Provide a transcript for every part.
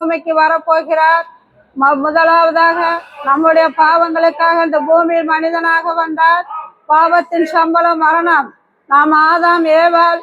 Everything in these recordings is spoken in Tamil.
பூமிக்கு வரப்போகிறார். முதலாவதாக நம்முடைய பாவங்களுக்காக இந்த பூமியில் மனிதனாக வந்தார். பாவத்தின் சம்பளம் மரணம். நாம் ஆதாம் ஏவாள்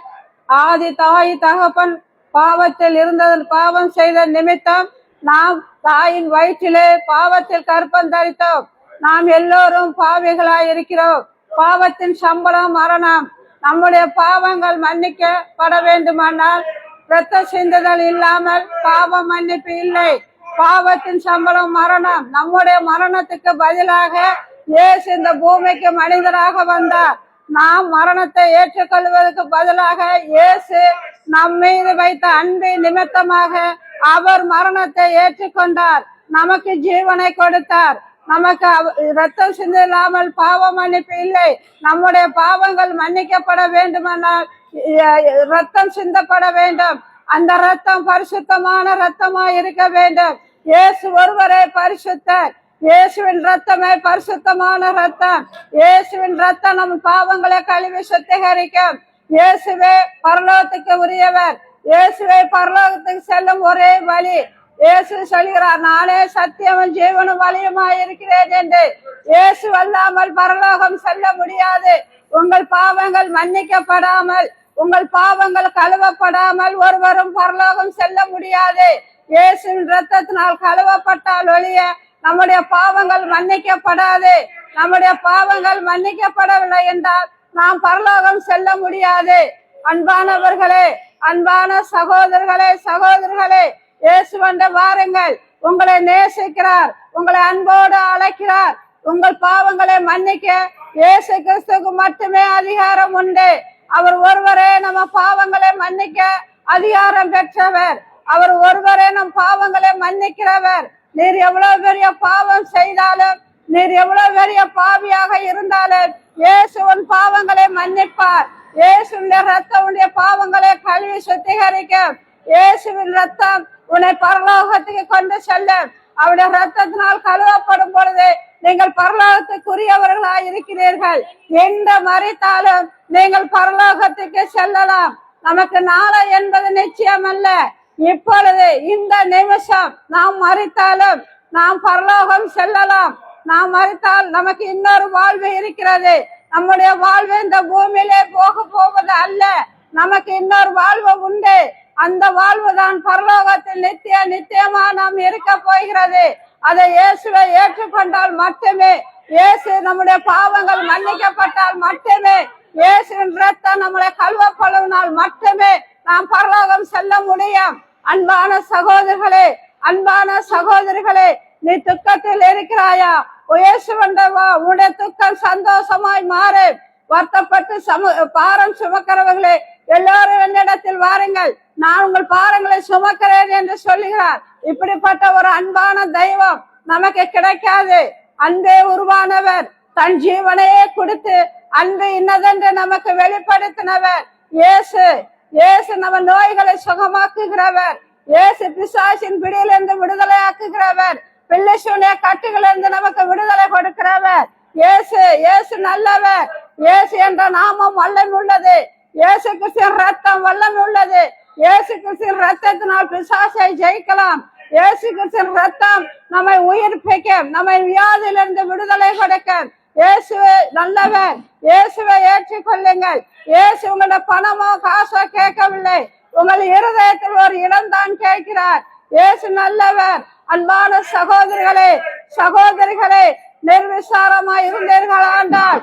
ஆதி தாய் தகப்பன் பாவத்தில் இருந்தது. பாவம் செய்த நிமித்தம் நாம் தாயின் வயிற்றிலே பாவத்தில் கற்பம் தரித்தோம். நாம் எல்லோரும் பாவிகளாய் இருக்கிறோம். பாவத்தின் சம்பளம் மரணம். நம்முடைய பாவங்கள் மன்னிக்கப்பட வேண்டுமானால் இரத்த சிந்துதல் இல்லாமல் பாவம் மன்னிப்பு இல்லை. பாவத்தின் சம்பளம் மரணம். நம்முடைய மரணத்துக்கு பதிலாக இயேசு இந்த பூமிக்கு மனிதராக வந்தார். நாம் மரணத்தை ஏற்றுக்கொள்வதற்கு பதிலாக இயேசு நம் மீது வைத்த அன்பின் நிமித்தமாக அவர் மரணத்தை ஏற்றுக்கொண்டார். நமக்கு ஜீவனை கொடுத்தார். நமக்கு ரத்தம் சிந்தில்லாமல் பாவ மன்னிப்பு இல்லை. நம்முடைய பாவங்கள் மன்னிக்கப்பட வேண்டுமானால் ரத்தம் சிந்தப்பட வேண்டும். அந்த ரத்தம் பரிசுத்தமான ரத்தமா இருக்க வேண்டும். இயேசு ஒருவரே பரிசுத்தர். இயேசுவின் ரத்தமே பரிசுத்தமான ரத்தம். இயேசுவின் ரத்தம் நம் பாவங்களை கழுவி சுத்திகரிக்கும். இயேசுவே பரலோகத்துக்கு உரியவர். இயேசுவே பரலோகத்துக்கு செல்லும் ஒரே வழி. இயேசு சொல்கிறார், நானே சத்தியமும் ஜீவனும் வழியுமாய் இருக்கிறேன் என்று. இயேசு அல்லாமல் பரலோகம் செல்ல முடியாது. உங்கள் பாவங்கள் மன்னிக்கப்படாமல், உங்கள் பாவங்கள் கழுவப்படாமல் ஒருவரும் பரலோகம் செல்ல முடியாது. இயேசுவின் ரத்தத்தினால் கழுவப்பட்டால் ஒழிய நம்முடைய பாவங்கள் மன்னிக்கப்படாது. நம்முடைய பாவங்கள் மன்னிக்கப்படவில்லை என்றால் நாம் பரலோகம் செல்ல முடியாது. அன்பானவர்களே, அன்பான சகோதரர்களே, சகோதரர்களே, இயேசுவண்ட வாருங்கள். உங்களை நேசிக்கிறார். உங்களை அன்போடு அழைக்கிறார். உங்கள் பாவங்களை மன்னிக்க இயேசு கிறிஸ்துவுக்கு மட்டுமே அதிகாரம் உண்டு. அவர் ஒருவரே நம்ம பாவங்களை மன்னிக்க அதிகாரம் பெற்றவர். அவர் ஒருவரே நம் பாவங்களை மன்னிக்கிறவர். நீர் எவ்வளவு பெரிய பாவம் செய்தாலும், நீர் எவ்வளவு பெரிய பாவியாக இருந்தாலும் இயேசு உன் பாவங்களை மன்னிப்பார். இயேசுடைய ரத்தம் உடைய பாவங்களை கழுவி சுத்திகரிக்கும். இயேசுவின் ரத்தம் உன்னை பரலோகத்துக்கு கொண்டு செல்லும். அவருடைய ரத்தத்தினால் கழுவப்படும் பொழுது நீங்கள் பரலோகத்துக்குரியவர்களாய் இருக்கிறீர்கள். எந்த மறித்தாலும் நீங்கள் பரலோகத்துக்கு செல்லலாம். நமக்கு நாளை என்பது நிச்சயம் அல்ல. இப்பொழுது இந்த நிமிஷம் நாம் மறித்தாலும் நாம் பரலோகம் செல்லலாம். நாம் மறித்தால் நமக்கு இன்னொரு வாழ்வு இருக்கிறது. நம்முடைய வாழ்வு இந்த பூமியிலே போவது அல்ல. நமக்கு இன்னொரு வாழ்வு உண்டு. அந்த வாழ்வு தான் பரலோகத்தில் நித்தியமா நாம் இருக்க போகிறது. அதை இயேசுவை ஏற்றுக்கொண்டால் மட்டுமே, இயேசு நம்முடைய பாவங்கள் மன்னிக்கப்பட்டால் மட்டுமே, இயேசுவின் ரத்தம் நம்மளை கழுவப்படுவதால் மட்டுமே நாம் பரலோகம் செல்ல முடியும். அன்பான சகோதரர்களே, அன்பான சகோதரிகளே, நீ துக்கத்தில் இருக்கிறாயா? இயேசுவண்டவா, உன்னுடைய துக்கம் சந்தோஷமாய் மாறு. வருத்தப்பட்டு பாரம் சுமக்கிறவர்களே, எல்லாரும் என்னிடத்தில் வாருங்கள், நான் உங்கள் பாரங்களை சுமக்கிறேன் என்று சொல்லுகிறார். இப்படிப்பட்ட ஒரு அன்பான தெய்வம் நமக்கு கிடைக்காது. அன்பே உருவானவர், தன் ஜீவனையே கொடுத்து அன்பு இன்னதென்று நமக்கு வெளிப்படுத்தினவர் இயேசு. இயேசு நம்ம நோய்களை சுகமாக்குகிறவர். இயேசு பிசாசின் பிடியிலிருந்து விடுதலை ஆக்குகிறவர். பிள்ளை சூனிய கட்டுகளிலிருந்து நமக்கு விடுதலை கொடுக்கிறவர் இயேசு. இயேசு நல்லவர். இயேசு என்ற நாமம் வல்லமை உள்ளது. இயேசு கிறிஸ்துவின் ரத்தம் வல்லமை உள்ளது. இயேசு கிறிஸ்துவின் ரத்தத்தினால் பிசாசை ஜெயிக்கலாம். இயேசு கிறிஸ்துவின் ரத்தம் நம்மை உயிர்ப்பிக்கும், நம்மை வியாதியிலிருந்து விடுதலை கொடுக்கும். இயேசுவே நல்லவர். இயேசுவை ஏற்றுக்கொள்ளுங்கள். இயேசு உங்களோட பணமோ காசோ கேட்கவில்லை. உங்கள் இருதயத்தில் ஒரு இடம் தான் கேட்கிறார். இயேசு நல்லவர். அன்பான சகோதரிகளே, சகோதரிகளே, நிர்விசாரமாய் இருந்தீர்கள் ஆண்டால்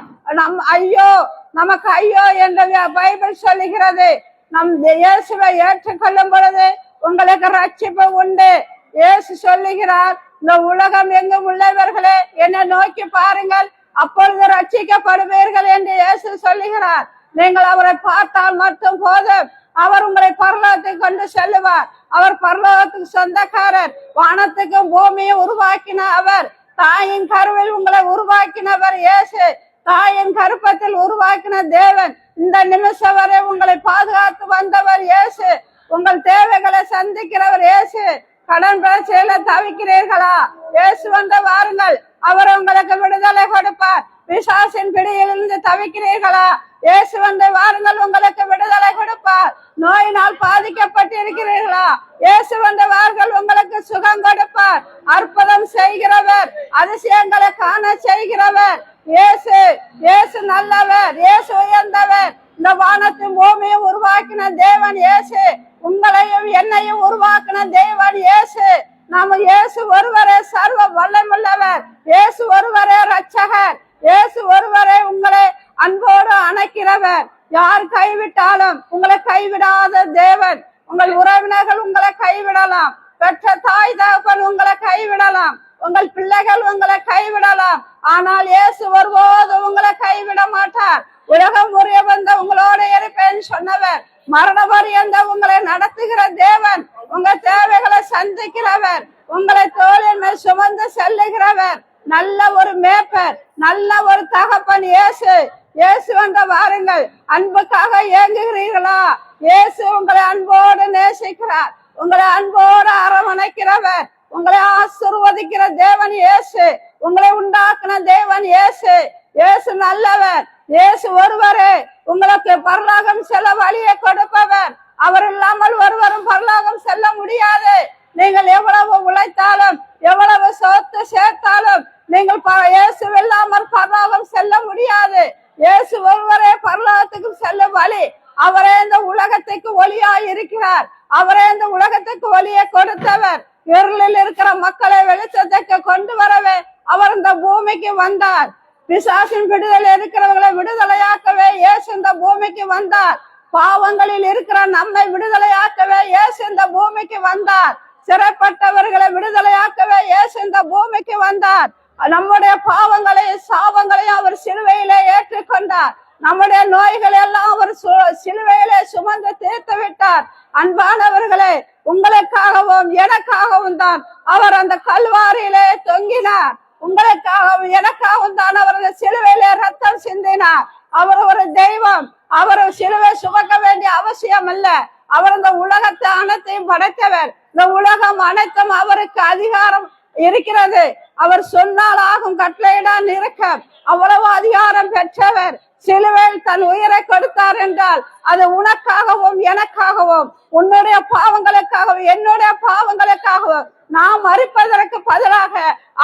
நமக்கு ஐயோ என்று பைபிள் சொல்லுகிறது. நம் இயேசுவை ஏற்றுக்கொள்ளும் பொழுது உங்களுக்கு ரட்சிப்பு உண்டு. இயேசு சொல்லுகிறார், இந்த உலகம் எங்கும் உள்ளவர்களே என்னை நோக்கி பாருங்கள், அப்பொழுது ரட்சிக்கப்படுவீர்கள் என்று இயேசு சொல்லுகிறார். நீங்கள் அவரை பார்த்தால் மட்டும் போதும், அவர் உங்களை பரலோகத்துக்கு கொண்டு செல்லுவார். அவர் பரலோகத்துக்கு சொந்தக்காரர். வானத்துக்கும் பூமியும் உருவாக்கின அவர். தாயின் கருவில் உங்களை உருவாக்கினவர் இயேசு. தாயின் கருப்பத்தில் உருவாக்கின தேவன் இந்த நிமிஷம் வரை உங்களை பாதுகாத்து வந்தவர் இயேசு. உங்கள் தேவைகளை சந்திக்கிறவர் இயேசு. கடன் பிரச்சனையில தவிக்கிறீர்களா? இயேசு வந்த வாருங்கள், அவர் உங்களுக்கு விடுதலை கொடுப்பார். பிசாசின் பிடியிலிருந்து தவிக்கிறீர்களா? இயேசு வந்து வாருங்கள், உங்களுக்கு விடுதலை கொடுப்பார். நோயினால் பாதிக்கப்பட்டிருக்கிறீர்களா? இயேசு வந்து வாருங்கள், உங்களுக்கு சுகம் கொடுப்பார். அற்புதம் செய்கிறவர், அதிசயங்களை காண செய்கிறவர் இயேசு. இயேசு நல்லவர், இயேசு உயர்ந்தவர். இந்த வானத்தின் பூமியை உருவாக்கின தேவன் இயேசு. உங்களையும் என்னையும் உருவாக்கின தேவன் இயேசு. நாம இயேசு ஒருவரே சர்வ வல்லமுள்ளவர். இயேசு ஒருவரே ரட்சகர். இயேசு ஒருவரே உங்களை அன்போடு அணைக்கிறவர். யார் கைவிட்டாலும் உங்களை கைவிடாத தேவன். உங்கள் உறவினர்கள் உங்களை கைவிடலாம், பெற்ற தாய் தகப்பன் உங்களை கைவிடலாம், உங்கள் பிள்ளைகள் உங்களை கைவிடலாம். ஆனால் இயேசு ஒருபோது உங்களை கைவிட மாட்டார். உலகம் முறைய வந்த உங்களோட இருப்பேன் சொன்னவர், மரண பரியந்த உங்களை நடத்துகிற தேவன், உங்க தேவைகளை சந்திக்கிறவர், உங்களை தோளின் மேல் சுமந்து செல்லுகிறவர், நல்ல ஒரு மேப்பர், நல்ல ஒரு தகப்பன் இயேசு. இயேசு வந்த வாருங்கள். அன்புக்காக ஏங்குகிறீர்களா? இயேசு உங்களை அன்போடு நேசிக்கிறார். உங்களை அன்போடு அரவணைக்கிறவர். உங்களை ஆசீர்வதிக்கிற தேவன் இயேசு. உங்களை உண்டாக்குன தேவன் இயேசு. இயேசு நல்லவர். இயேசு ஒருவரே உங்களுக்கு பரலோகம் செல்ல வழியை கொடுப்பவர். அவர் இல்லாமல் ஒருவரும் பரலோகம் செல்ல முடியாது. நீங்கள் எவ்வளவு உழைத்தாலும் எவ்வளவு சொத்து சேர்த்தாலும் நீங்கள் இயேசு இல்லாமல் பரலோகம் செல்ல முடியாது. இயேசு ஒருவரே பரலோகத்துக்கு செல்ல வழி. அவரே இந்த உலகத்துக்கு ஒளியாய் இருக்கிறார். அவரே இந்த உலகத்துக்கு ஒளியை கொடுத்தவர். இருளில் இருக்கிற மக்களை வெளிச்சத்துக்கு கொண்டு வரவே அவர் இந்த பூமிக்கு வந்தார். பிசாசின் விடுதலை இருக்கிறவர்களை விடுதலையாக்கவே இயேசு இந்த பூமிக்கு வந்தார். பாவங்களில் இருக்கிற நம்மை விடுதலையாக்கவே இயேசு இந்த பூமிக்கு வந்தார். சிறைப்பட்டவர்களை விடுதலையாக்கவே இயேசு இந்த பூமிக்கு வந்தார். நம்முடைய பாவங்களையும் சாபங்களையும் அவர் சிலுவையிலே ஏற்றுக்கொண்டார். நம்முடைய நோய்கள் எல்லாம் அவர் சிலுவையிலே சுமந்து தீர்த்து விட்டார். அன்பானவர்களே, உங்களுக்காகவும் எனக்காகவும் தான் அவர் அந்த கல்வாரியிலே தொங்கினார். உங்களுக்காகவும் எனக்காகவும் தான் அவர் அந்த சிலுவையிலே ரத்தம் சிந்தினார். அவர் ஒரு தெய்வம். அவர் சிலுவை சுமக்க வேண்டிய அவசியம் அல்ல. அவர் இந்த உலகத்தை அனைத்தையும் படைத்தவர். இந்த உலகம் அனைத்தும் அவருக்கு அதிகாரம் இருக்கிறது. அவர் சொன்னால் ஆகும், கட்டளையிடான் இருக்க அவ்வளவு அதிகாரம் பெற்றவர். சிலுவையில் தன் உயிரை கொடுத்தார் என்றால் அது உனக்காகவும் எனக்காகவும், உன்னுடைய பாவங்களுக்காகவும் என்னுடைய பாவங்களுக்காகவும் நாம் மறிப்பதற்கு பதிலாக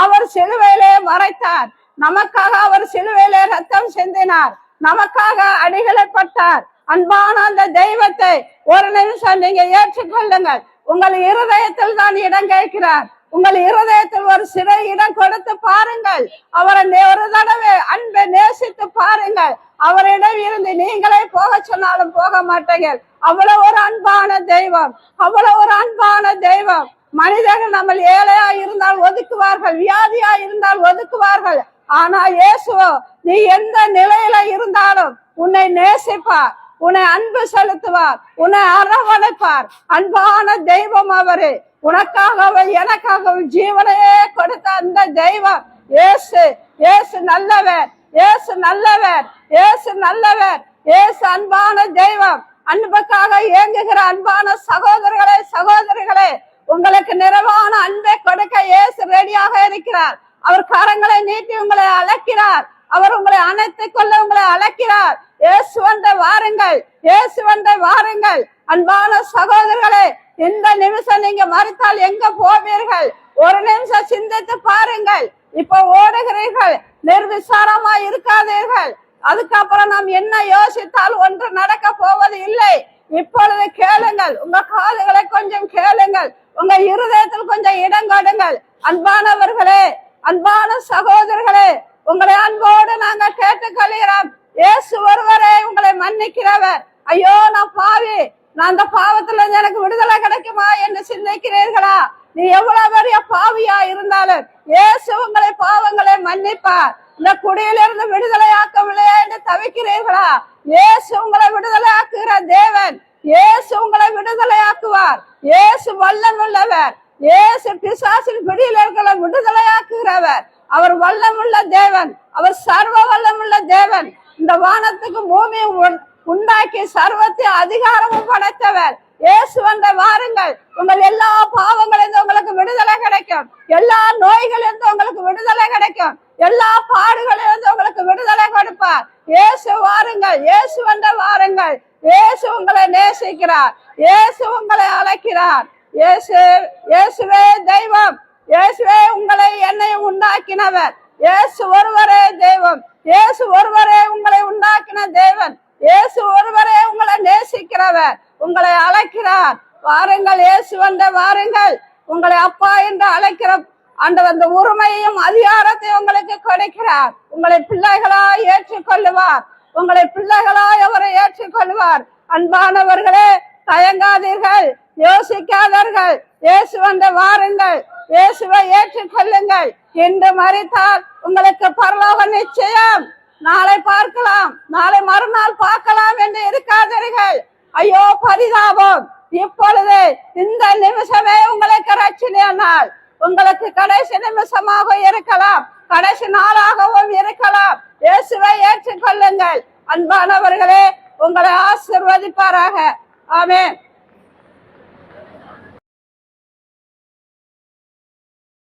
அவர் சிலுவையிலே மறைத்தார். நமக்காக அவர் சிலுவையிலே ரத்தம் சிந்தினார். நமக்காக அடிகளைப்பட்டார். அன்பான அந்த தெய்வத்தை ஒரு நிமிஷம் நீங்க ஏற்றுக்கொள்ளுங்கள். உங்கள் இருதயத்தில் தான் இடம் கேட்கிறார். உங்கள் இருதயத்தில் ஒரு சிறு இடம் கொடுத்து பாருங்கள். அவரை ஒரு தடவை அன்பை நேசித்து பாருங்கள். அவரிடம் இருந்து நீங்களே போக சொன்னாலும் போக மாட்டீங்க. அவ்வளவு ஒரு அன்பான தெய்வம், அவ்வளவு ஒரு அன்பான தெய்வம். மனிதர்கள் நம்ம ஏழையா இருந்தால் ஒதுக்குவார்கள், வியாதியா இருந்தால் ஒதுக்குவார்கள். ஆனா இயேசுவோ, நீ எந்த நிலையில இருந்தாலும் உன்னை நேசிப்பார், உன்னை அன்பு செலுத்துவார், உன்னை அரவணைப்பார். அன்பான தெய்வம் அவரு. உனக்காகவும் எனக்காகவும் ஜீவனையே கொடுத்த அந்த தெய்வம் இயேசு. இயேசு நல்லவர், இயேசு நல்லவர், இயேசு நல்லவர், இயேசு அன்பான தெய்வம். அன்புக்காக இயங்குகிற அன்பான சகோதரர்களே சகோதரிகளே, உங்களுக்கு நிறைவான அன்பை கொடுக்க இயேசு ரெடியாக இருக்கிறார். அவர் கரங்களை நீட்டி உங்களை அழைக்கிறார். அவர் உங்களை அணைத்துக் கொள்ள உங்களை அழைக்கிறார். இயேசு வந்த வாருங்கள், இயேசு வந்த வாருங்கள். அன்பான சகோதரர்களே, இந்த நிமிஷம் நீங்க மறித்தால் எங்க போவீர்கள்? ஒரு நிமிஷம் சிந்தித்து பாருங்கள். இப்ப ஓடுகிறீர்கள், நிர்விசாரமா இருக்காதீர்கள். அதுக்கப்புறம் நாம் என்ன யோசித்தால் ஒன்று நடக்க போவது இல்லை. இப்பொழுது கேளுங்கள். உங்க காதுகளை கொஞ்சம் கேளுங்கள். உங்க இருதயத்தில் கொஞ்சம் இடம் கொடுங்கள். அன்பானவர்களே, அன்பான சகோதரர்களே, உங்களை அன்போடு நாங்க கேட்டுக்கொள்கிறோம். இயேசு ஒருவரே உங்களை மன்னிக்கிறவர். ஐயோ, நான் பாவி, நான் அந்த பாவத்துல எனக்கு விடுதலை கிடைக்குமா என்று சிந்திக்கிறீர்களா? நீ எவ்வளவு பெரிய பாவியா இருந்தாலும் இயேசு உங்களை பாவங்களை மன்னிப்பார். இந்த குடியிலிருந்து விடுதலையாக்கவில்லை என்று தவிக்கிறீர்களா? இயேசு உங்களை விடுதலையாக்குகிற தேவன். இயேசு உங்களை விடுதலையாக்குவார். இயேசு வல்லமுள்ளவர். இயேசு பிசாசின் பிடியில் இருக்கிற விடுதலையாக்குகிறவர். அவர் வல்லமுள்ள தேவன். அவர் சர்வ வல்லமுள்ள தேவன். இந்த வானத்துக்கு பூமியை உண்டாக்கி சர்வத்தை அதிகாரமும் படைத்தவர். இயேசு வந்த வாருங்கள். உங்கள் எல்லா பாவங்களிலிருந்து உங்களுக்கு விடுதலை கிடைக்கும். எல்லா நோய்களிலிருந்து உங்களுக்கு விடுதலை கிடைக்கும். எல்லா பாடுகளிலிருந்து உங்களுக்கு விடுதலை கொடுப்பார். இயேசு வாருங்கள், இயேசு வந்த வாருங்கள். இயேசு உங்களை நேசிக்கிறார், இயேசு உங்களை அழைக்கிறார். இயேசுவே தெய்வம், இயேசுவே உங்களை என்னை உண்டாக்கினவர். இயேசு ஒருவரே தெய்வம், இயேசு ஒருவரே உங்களை உண்டாக்கின தேவன், இயேசு ஒருவரே உங்களை நேசிக்கிறவர், உங்களை அழைக்கிறார். வாருங்கள், இயேசு வந்த வாருங்கள். உங்களை அப்பா என்று அழைக்கிற அந்த உரிமையையும் அதிகாரத்தையும் உங்களுக்கு கொடுக்கிறார். உங்களை பிள்ளைகளாய் ஏற்றுக்கொள்ளுவார், உங்களை பிள்ளைகளாய் அவரை ஏற்றுக்கொள்வார். அன்பானவர்களே, தயங்காதீர்கள், யோசிக்காதீர்கள். இயேசு வந்த வாருங்கள், இயேசுவை ஏற்றுக்கொள்ளுங்கள். இன்று மரித்தால் உங்களுக்கு பரலோக நிச்சயம். நாளை பார்க்கலாம், நாளை மறுநாள் பார்க்கலாம் என்று இருக்காதீர்கள். ஐயோ பரிதாபம், இப்பொழுது இந்த நிமிஷமே உங்களுக்கு ரட்சணை நாள். உங்களுக்கு கடைசி நிமிஷமாக இருக்கலாம், கடைசி நாளாகவும் இருக்கலாம். இயேசுவை ஏற்றுக்கொள்ளுங்கள். அன்பானவர்களே, உங்களை ஆசீர்வதிப்பாராக. ஆமென்.